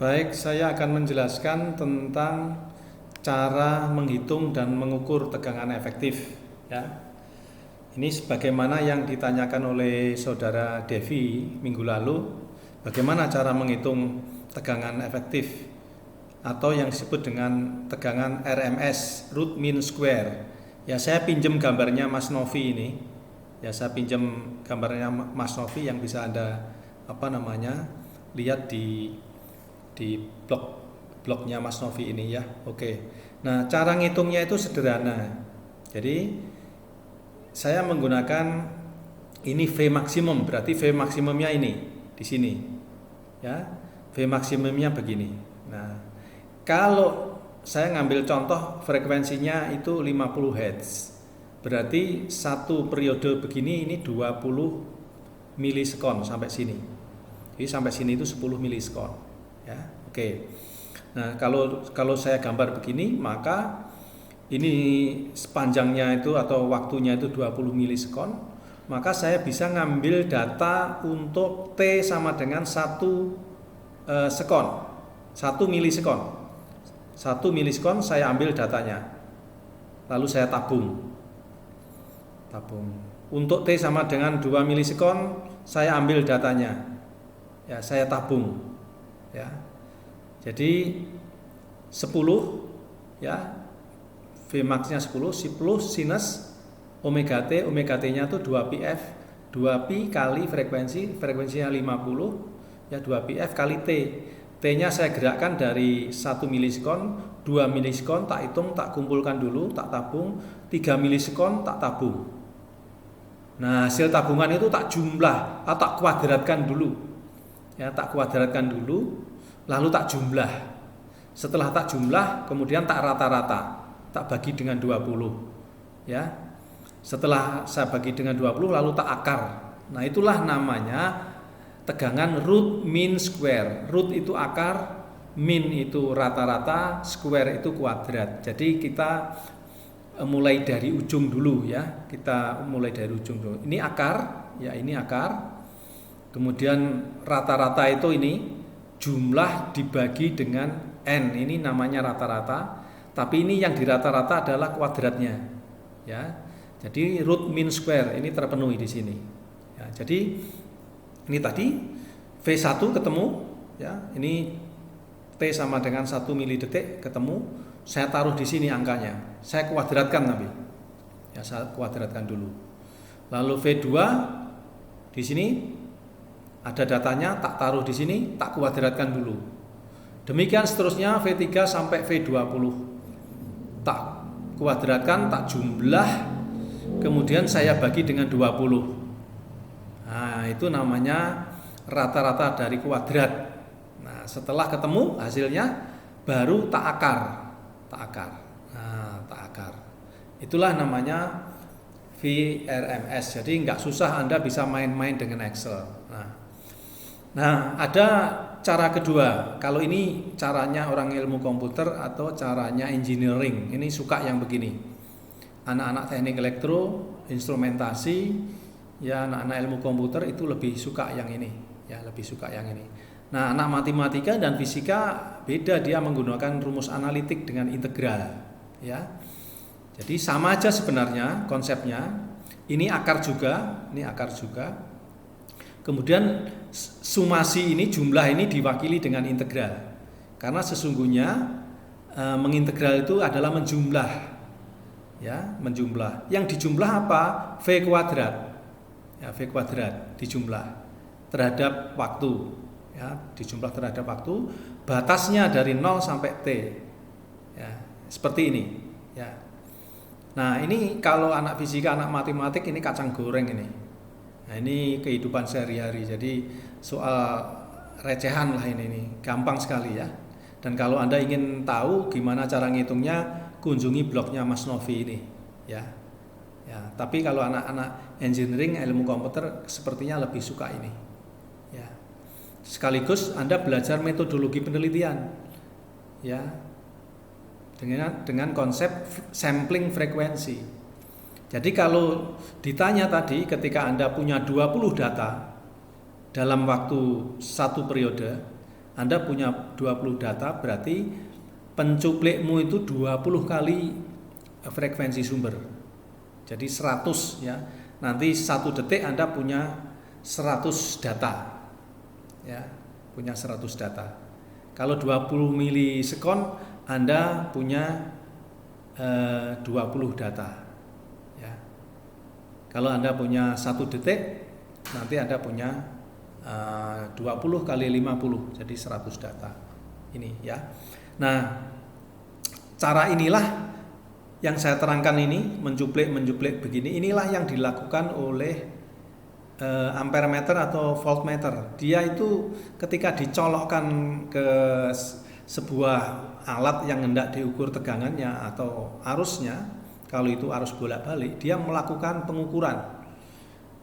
Baik, saya akan menjelaskan tentang cara menghitung dan mengukur tegangan efektif. Ya, ini sebagaimana yang ditanyakan oleh saudara Devi minggu lalu, bagaimana cara menghitung tegangan efektif atau yang disebut dengan tegangan RMS, root mean square. Ya, saya pinjam gambarnya Mas Novi ini. Ya, saya pinjam gambarnya Mas Novi yang bisa Anda lihat di blognya Mas Novi ini ya. Oke. Nah, cara ngitungnya itu sederhana. Jadi saya menggunakan ini V maksimum, berarti V maksimumnya ini di sini. Ya. V maksimumnya begini. Nah, kalau saya ngambil contoh frekuensinya itu 50 Hz. Berarti satu periode begini ini 20 milisekon sampai sini. Jadi sampai sini itu 10 milisekon. Ya, oke. Nah, kalau saya gambar begini, maka ini sepanjangnya itu atau waktunya itu 20 milisekon, maka saya bisa ngambil data untuk T sama dengan 1 sekon, 1 milisekon. 1 milisekon saya ambil datanya. Lalu saya tabung. Untuk T sama dengan 2 milisekon, saya ambil datanya. Ya, saya tabung. Ya. Jadi 10 ya. V max-nya 10 sinus omega T-nya itu 2πf, 2pi kali frekuensinya 50 ya, 2πf kali T. T-nya saya gerakkan dari 1 milisekon, 2 milisekon tak hitung, tak kumpulkan dulu, tak tabung, 3 milisekon tak tabung. Nah, hasil tabungan itu tak jumlah atau tak kuadratkan dulu. Ya, tak kuadratkan dulu, lalu tak jumlah. Setelah tak jumlah, kemudian tak rata-rata, tak bagi dengan 20. Ya. Setelah saya bagi dengan 20, lalu tak akar. Nah, itulah namanya tegangan root mean square. Root itu akar, mean itu rata-rata, square itu kuadrat. Jadi kita mulai dari ujung dulu ya. Kita mulai dari ujung dulu. Ini akar, ya ini akar. Kemudian rata-rata itu ini jumlah dibagi dengan N, ini namanya rata-rata. Tapi ini yang di rata-rata adalah kuadratnya. Ya. Jadi root mean square ini terpenuhi di sini. Ya, jadi ini tadi V1 ketemu ya. Ini T sama dengan 1 milidetik ketemu. Saya taruh di sini angkanya. Saya kuadratkan tapi. Ya, saya kuadratkan dulu. Lalu V2 di sini ada datanya, tak taruh di sini, tak kuadratkan dulu. Demikian seterusnya V3 sampai V20. Tak kuadratkan, tak jumlah, kemudian saya bagi dengan 20. Nah, itu namanya rata-rata dari kuadrat. Nah, setelah ketemu hasilnya baru tak akar. Nah, tak akar. Itulah namanya VRMS. Jadi nggak susah, Anda bisa main-main dengan Excel. Nah, ada cara kedua. Kalau ini caranya orang ilmu komputer atau caranya engineering. Ini suka yang begini. Anak-anak teknik elektro, instrumentasi, ya anak-anak ilmu komputer itu lebih suka yang ini. Ya, lebih suka yang ini. Nah, anak matematika dan fisika beda, dia menggunakan rumus analitik dengan integral. Ya. Jadi sama aja sebenarnya konsepnya. Ini akar juga. Kemudian sumasi ini, jumlah ini diwakili dengan integral. Karena sesungguhnya mengintegral itu adalah menjumlah. Ya, menjumlah. Yang dijumlah apa? V kuadrat. Ya, V kuadrat dijumlah terhadap waktu. Ya, dijumlah terhadap waktu. Batasnya dari 0 sampai T. Ya, seperti ini. Ya. Nah, ini kalau anak fisika, anak matematik ini kacang goreng ini. Nah, ini kehidupan sehari-hari. Jadi soal recehan lah ini gampang sekali ya. Dan kalau Anda ingin tahu gimana cara ngitungnya, kunjungi blognya Mas Novi ini ya. Ya, tapi kalau anak-anak engineering ilmu komputer sepertinya lebih suka ini. Ya. Sekaligus Anda belajar metodologi penelitian. Ya. Dengan konsep sampling frekuensi. Jadi kalau ditanya tadi ketika Anda punya 20 data dalam waktu satu periode, Anda punya 20 data, berarti pencuplikmu itu 20 kali frekuensi sumber. Jadi 100 ya. Nanti 1 detik Anda punya 100 data. Ya, punya 100 data. Kalau 20 milisekon Anda punya 20 data. Ya. Kalau Anda punya 1 detik, nanti Anda punya 20 kali 50, jadi 100 data. Ini ya. Nah, cara inilah yang saya terangkan ini, menjuplik begini, inilah yang dilakukan oleh ampermeter atau voltmeter. Dia itu ketika dicolokkan ke sebuah alat yang hendak diukur tegangannya atau arusnya, kalau itu arus bolak-balik, dia melakukan pengukuran.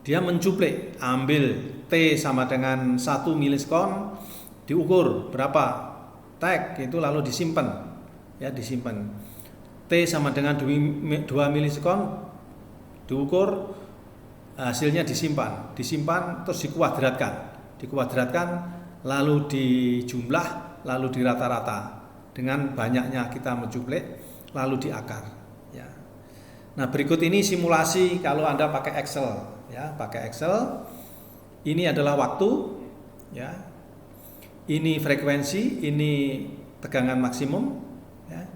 Dia mencuplik, ambil T sama dengan 1 milisekon, diukur berapa tag itu, lalu disimpan. Ya, disimpan. T sama dengan 2 milisekon, diukur, hasilnya disimpan terus dikuadratkan, lalu dijumlah, lalu dirata-rata dengan banyaknya kita mencuplik, lalu diakar. Ya. Nah, berikut ini simulasi kalau Anda pakai Excel. Ya, pakai Excel. Ini adalah waktu, ya. Ini frekuensi, ini tegangan maksimum, ya.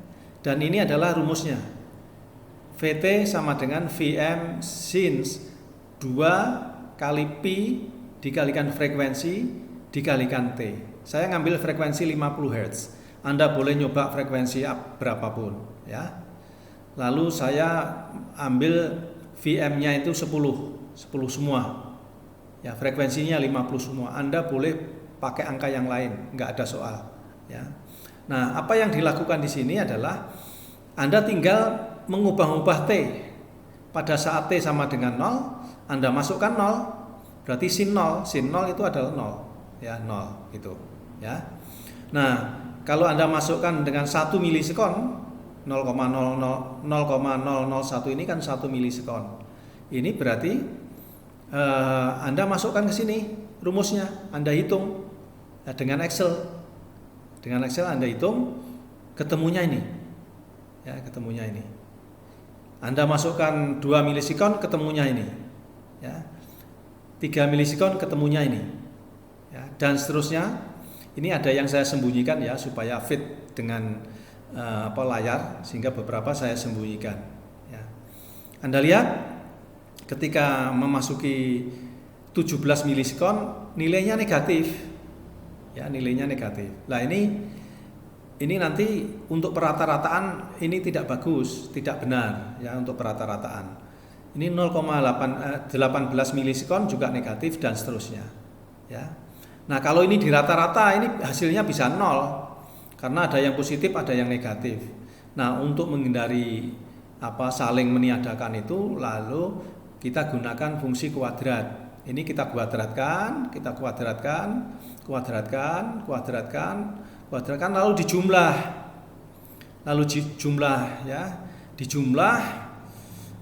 Dan ini adalah rumusnya. VT sama dengan Vm sinus 2 kali pi dikalikan frekuensi dikalikan T. Saya ngambil frekuensi 50 Hz. Anda boleh nyoba frekuensi berapapun, ya. Lalu saya ambil Vm-nya itu 10 semua. Ya, frekuensinya 50 semua. Anda boleh pakai angka yang lain, nggak ada soal, ya. Nah, apa yang dilakukan di sini adalah Anda tinggal mengubah-ubah T. Pada saat T sama dengan 0, Anda masukkan 0, berarti sin 0 itu adalah 0, ya, 0 gitu, ya. Nah, kalau Anda masukkan dengan 1 milisekon, 0,001 ini kan 1 milisekon. Ini berarti Anda masukkan ke sini rumusnya, Anda hitung ya, dengan Excel. Dengan Excel Anda hitung, ketemunya ini. Ya, ketemunya ini. Anda masukkan 2 milisekon, ketemunya ini. Ya. 3 milisekon, ketemunya ini. Ya, dan seterusnya. Ini ada yang saya sembunyikan ya supaya fit dengan layar, sehingga beberapa saya sembunyikan. Ya. Anda lihat ketika memasuki 17 milisekon nilainya negatif. Ya, nilainya negatif. Nah, ini nanti untuk perata-rataan ini tidak bagus, tidak benar ya untuk perata-rataan. Ini 0,18 milisekon juga negatif dan seterusnya. Ya. Nah, kalau ini di rata-rata ini hasilnya bisa 0 karena ada yang positif, ada yang negatif. Nah, untuk menghindari saling meniadakan itu, lalu kita gunakan fungsi kuadrat. Ini kita kuadratkan, lalu dijumlah. Ya. Dijumlah,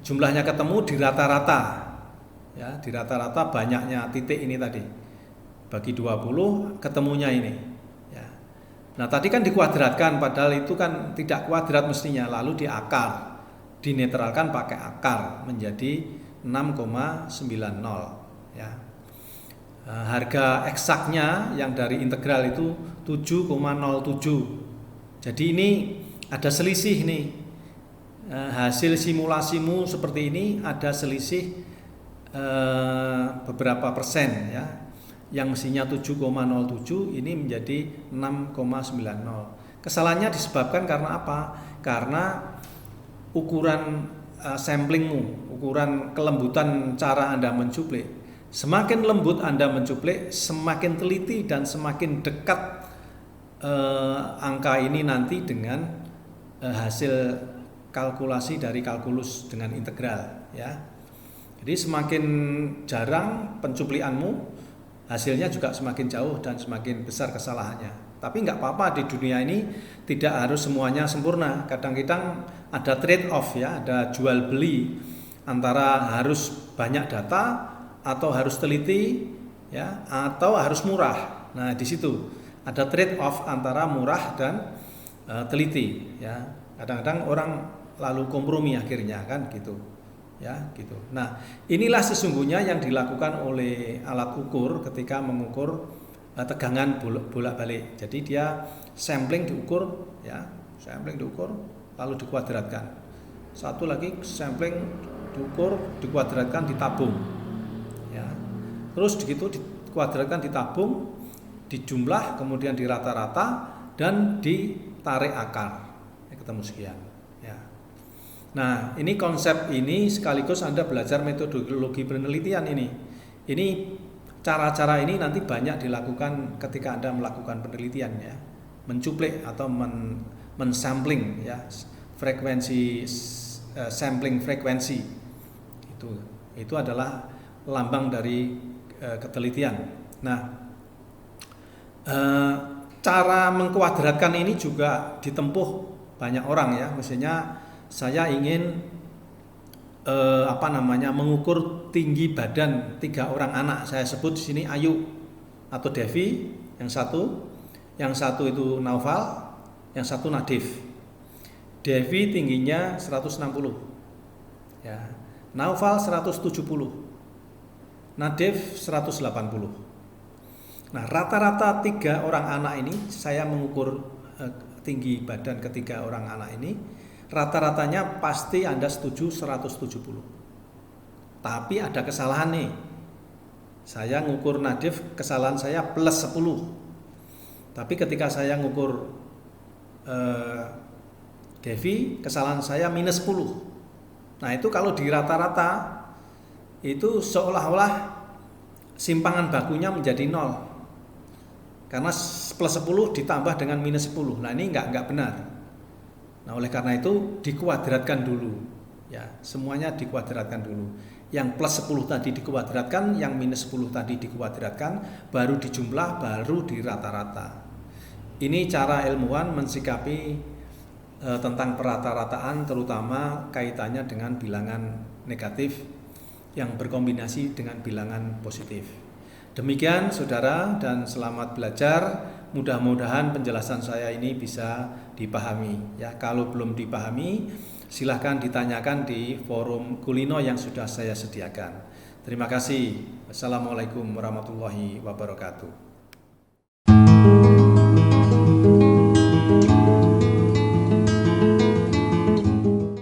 jumlahnya ketemu di rata-rata. Ya, di rata-rata banyaknya titik ini tadi. Bagi 20 ketemunya ini. Ya. Nah, tadi kan dikuadratkan, padahal itu kan tidak kuadrat mestinya, lalu diakar, dinetralkan pakai akar menjadi 6,90. Ya. Harga eksaknya yang dari integral itu 7,07. Jadi ini ada selisih nih. Hasil simulasimu seperti ini ada selisih beberapa persen ya. Yang mestinya 7,07 ini menjadi 6,90. Kesalahannya disebabkan karena apa? Karena ukuran samplingmu, ukuran kelembutan cara Anda mencuplik. Semakin lembut Anda mencuplik, semakin teliti dan semakin dekat angka ini nanti dengan hasil kalkulasi dari kalkulus dengan integral ya. Jadi semakin jarang pencuplianmu, hasilnya juga semakin jauh dan semakin besar kesalahannya. Tapi nggak apa-apa, di dunia ini tidak harus semuanya sempurna. Kadang-kadang ada trade off ya, ada jual beli antara harus banyak data atau harus teliti ya, atau harus murah. Nah, di situ Ada trade off antara murah dan teliti, ya. Kadang-kadang orang lalu kompromi akhirnya kan gitu. Ya, gitu. Nah, inilah sesungguhnya yang dilakukan oleh alat ukur ketika mengukur tegangan bolak-balik. Jadi dia sampling diukur, ya, sampling diukur lalu dikuadratkan. Satu lagi sampling diukur, dikuadratkan, ditabung. Ya. Terus begitu dikuadratkan, ditabung, dijumlah, kemudian dirata-rata dan ditarik akar. Ketemu sekian. Ya. Nah, ini konsep ini sekaligus Anda belajar metodologi penelitian ini. Ini cara-cara ini nanti banyak dilakukan ketika Anda melakukan penelitian, ya. Mencuplik atau mensampling, ya, frekuensi, sampling frekuensi. Itu adalah lambang dari ketelitian. Nah, cara mengkuadratkan ini juga ditempuh banyak orang, ya. Misalnya saya ingin mengukur tinggi badan 3 orang anak. Saya sebut di sini Ayu atau Devi, yang satu itu Naufal, yang satu Nadif. Devi tingginya 160, ya. Naufal 170, Nadif 180. Nah, rata-rata 3 orang anak ini saya mengukur tinggi badan ketiga orang anak ini, rata-ratanya pasti Anda setuju 170. Tapi ada kesalahan nih. Saya ngukur Nadif, kesalahan saya plus 10. Tapi ketika saya ngukur Devi, kesalahan saya minus 10. Nah, itu kalau di rata-rata itu seolah-olah simpangan bakunya menjadi 0. Karena plus 10 ditambah dengan minus 10. Nah, ini enggak benar. Nah, oleh karena itu dikuadratkan dulu, ya, semuanya dikuadratkan dulu. Yang plus 10 tadi dikuadratkan, yang minus 10 tadi dikuadratkan, baru dijumlah, baru dirata-rata. Ini cara ilmuwan mensikapi tentang perata-rataan, terutama kaitannya dengan bilangan negatif yang berkombinasi dengan bilangan positif. Demikian saudara, dan selamat belajar. Mudah-mudahan penjelasan saya ini bisa dipahami, ya. Kalau belum dipahami, silahkan ditanyakan di forum Kulino yang sudah saya sediakan. Terima kasih. Wassalamualaikum warahmatullahi wabarakatuh.